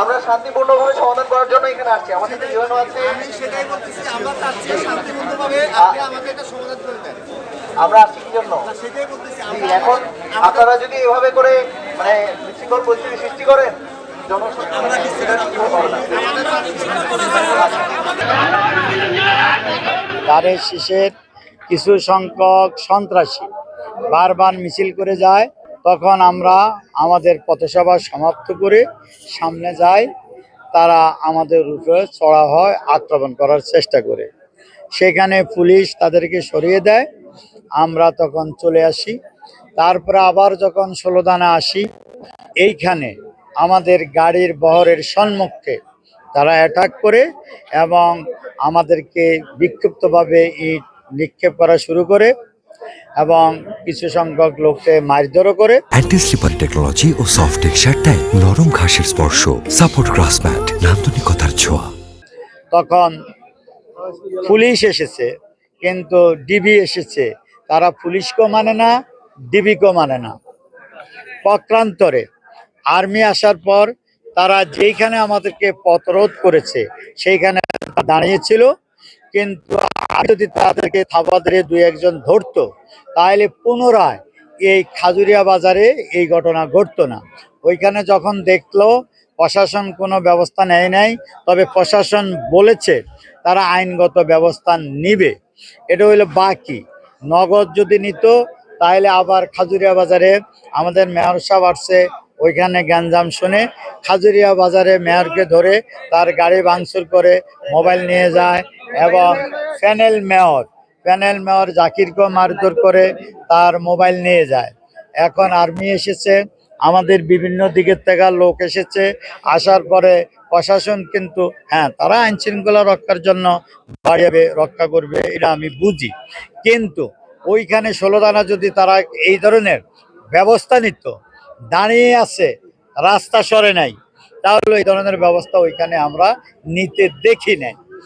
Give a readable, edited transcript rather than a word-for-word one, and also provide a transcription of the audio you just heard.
আমরা শান্তিপূর্ণভাবে সমাধান করার জন্য এখানে আসছি। আমাদের যে ইউএনও আছে, আমি সেটাই বলতেছি, আমরা চাচ্ছি শান্তিপূর্ণভাবে আপনি আমাকে এটা সমাধান করে দেন। আমরা আসছি কি জন্য? সেটাই বলতেছি। এখন আপনারা যদি এভাবে করে মানে বিশৃঙ্খল পরিস্থিতি সৃষ্টি করেন, তারের শীষের কিছু সংখ্যক সন্ত্রাসী বারবার মিছিল করে যায়, তখন আমরা আমাদের পথসভা সমাপ্ত করে সামনে যাই। তারা আমাদের উপরে চড়া হয়, আক্রমণ করার চেষ্টা করে। সেখানে পুলিশ তাদেরকে সরিয়ে দেয়, আমরা তখন চলে আসি। তারপরে আবার যখন ষোলদানা আসি, এইখানে আমাদের গাড়ির বহরের সম্মুখে তারা অ্যাটাক করে এবং আমাদেরকে বিক্ষিপ্তভাবে ইট নিক্ষেপ করা শুরু করে এবং কিছু সংখ্যক লোককে মারধরও করে। অ্যান্টি স্লিপার টেকনোলজি ও সফট টেক্সচার টাইল, নরম ঘাসের স্পর্শ, সাপোর্ট গ্রাস ম্যাট, নান্দনিকতার ছোঁয়া। তখন পুলিশ এসেছে, কিন্তু ডিবি এসেছে, তারা পুলিশকেও মানে না, ডিবিকেও মানে না। পক্ষান্তরে আর্মি আসার পর তারা যেইখানে আমাদেরকে পথরোধ করেছে সেইখানে দাঁড়িয়েছিল, কিন্তু যদি তাদেরকে থাবা দিয়ে দুই একজন ধরতো তাহলে পুনরায় এই খাজুরিয়া বাজারে এই ঘটনা ঘটতো না। ওইখানে যখন দেখলো প্রশাসন কোনো ব্যবস্থা নেয় নাই, তবে প্রশাসন বলেছে তারা আইনগত ব্যবস্থা নিবে। এটা হইলো বাকি। নগদ যদি নিত তাহলে আবার খাজুরিয়া বাজারে আমাদের মেয়র সাহেব আসছে, ওইখানে গ্যাঞ্জাম শুনে খাজুরিয়া বাজারে মেয়রকে ধরে তার গাড়ি ভাঙচুর করে মোবাইল নিয়ে যায় এবং প্যানেল মেয়র জাকিরকেও মারধর করে তার মোবাইল নিয়ে যায়। এখন আর্মি এসেছে, আমাদের বিভিন্ন দিকের থেকে লোক এসেছে, আসার পরে প্রশাসন কিন্তু তারা আইন শৃঙ্খলা রক্ষার জন্য বাড়িয়ে রক্ষা করবে, এটা আমি বুঝি। কিন্তু ওইখানে ষোলদানা যদি তারা এই ধরনের ব্যবস্থা নিত, দাঁড়িয়ে আছে, রাস্তা সরে নাই, তাহলে এই ধরনের ব্যবস্থা ওইখানে আমরা নিতে দেখি নাই।